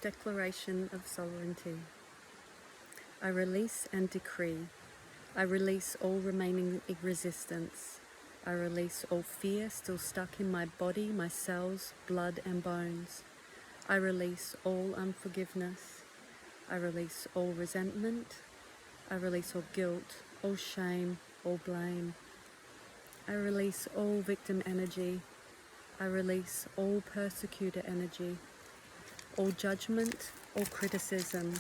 Declaration of Sovereignty. I release and decree. I release all remaining resistance. I release all fear still stuck in my body, my cells, blood and bones. I release all unforgiveness. I release all resentment. I release all guilt, all shame, all blame. I release all victim energy. I release all persecutor energy, all judgment, all criticism.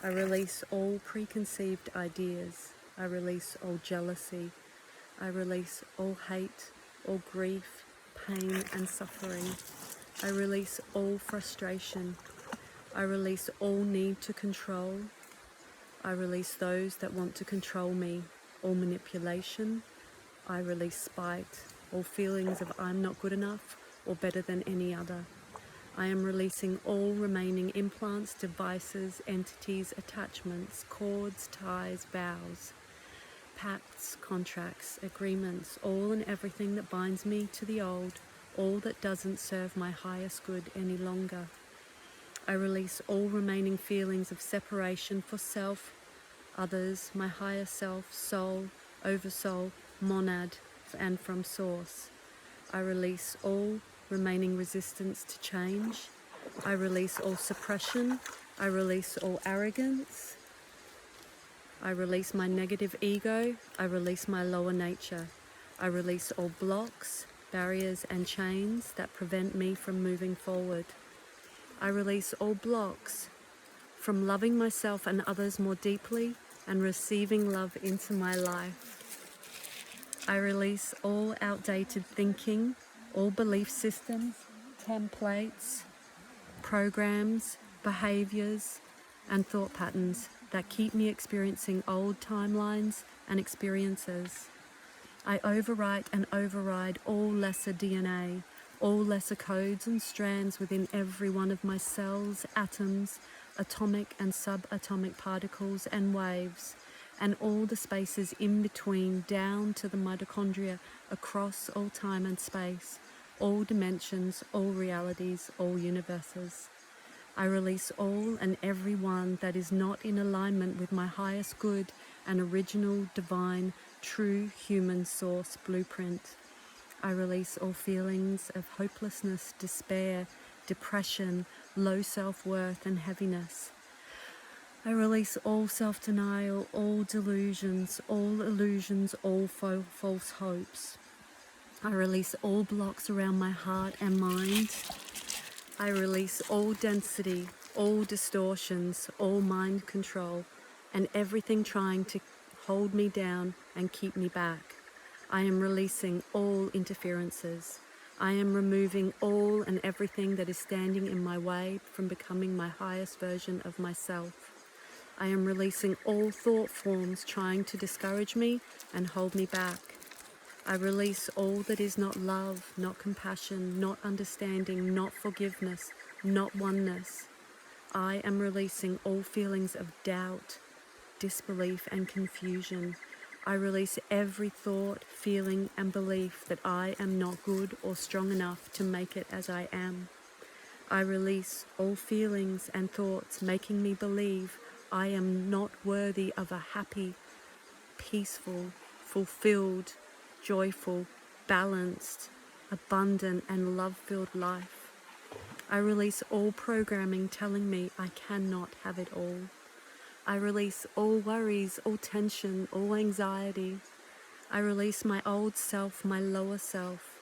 I release all preconceived ideas. I release all jealousy. I release all hate, all grief, pain and suffering. I release all frustration. I release all need to control. I release those that want to control me, all manipulation. I release spite, all feelings of I'm not good enough or better than any other. I am releasing all remaining implants, devices, entities, attachments, cords, ties, vows, pacts, contracts, agreements, all and everything that binds me to the old, all that doesn't serve my highest good any longer. I release all remaining feelings of separation for self, others, my higher self, soul, oversoul, monad, and from source. I release all remaining resistance to change. I release all suppression. I release all arrogance. I release my negative ego. I release my lower nature. I release all blocks, barriers and chains that prevent me from moving forward. I release all blocks from loving myself and others more deeply and receiving love into my life. I release all outdated thinking, all belief systems, templates, programs, behaviors, and thought patterns that keep me experiencing old timelines and experiences. I overwrite and override all lesser DNA, all lesser codes and strands within every one of my cells, atoms, atomic and subatomic particles and waves, and all the spaces in between down to the mitochondria across all time and space, all dimensions, all realities, all universes. I release all and every one that is not in alignment with my highest good and original, divine, true human source blueprint. I release all feelings of hopelessness, despair, depression, low self-worth and heaviness. I release all self-denial, all delusions, all illusions, all false hopes. I release all blocks around my heart and mind. I release all density, all distortions, all mind control, and everything trying to hold me down and keep me back. I am releasing all interferences. I am removing all and everything that is standing in my way from becoming my highest version of myself. I am releasing all thought forms trying to discourage me and hold me back. I release all that is not love, not compassion, not understanding, not forgiveness, not oneness. I am releasing all feelings of doubt, disbelief and confusion. I release every thought, feeling and belief that I am not good or strong enough to make it as I am. I release all feelings and thoughts making me believe I am not worthy of a happy, peaceful, fulfilled, joyful, balanced, abundant and love-filled life. I release all programming telling me I cannot have it all. I release all worries, all tension, all anxiety. I release my old self, my lower self,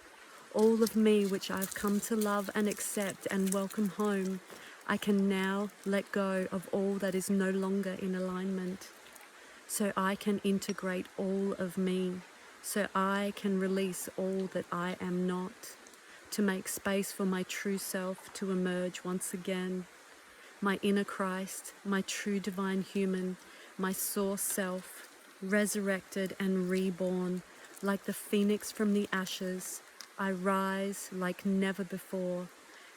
all of me which I've come to love and accept and welcome home. I can now let go of all that is no longer in alignment, so I can integrate all of me, so I can release all that I am not, to make space for my true self to emerge once again, my inner Christ, my true divine human, my source self, resurrected and reborn, like the phoenix from the ashes. I rise like never before.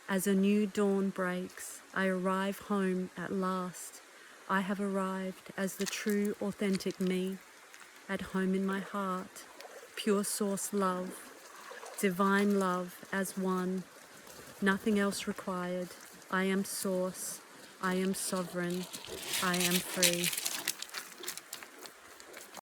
As a new dawn breaks, I arrive home at last. I have arrived as the true, authentic me, at home in my heart, pure source love, divine love as one, nothing else required. I am source, I am sovereign. I am free.